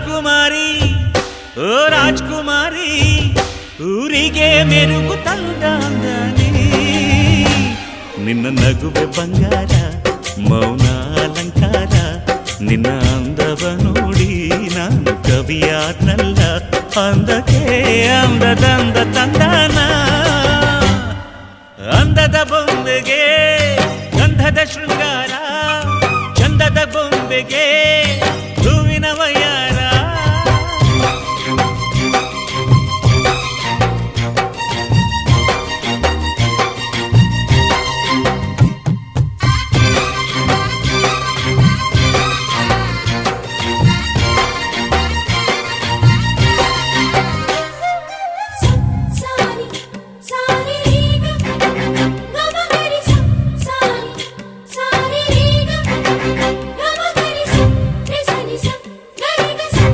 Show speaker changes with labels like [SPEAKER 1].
[SPEAKER 1] ರಾಜ್ಕುಮಾರಿ ಓ ರಾಜ್ಕುಮಾರಿ ಊರಿಗೆ ಮೆರುಗು ತಂದಾನಿ ನಿನ್ನ ನಗುವೆ ಬಂಗಾರ ಮೌನ ಅಲಂಕಾರ ನಿನ್ನ ಅಂದವ ನೋಡಿ ನಾನು ಕವಿಯಾದ್ನಲ್ಲ ಅಂದಕ್ಕೆ ಅಂದದಂದ ತಂದಾನ ಅಂದದ ಬೊಂಬೆಗೆ ಗಂಧದ ಶೃಂಗಾರ ಚಂದದ ಬೊಂಬೆಗೆ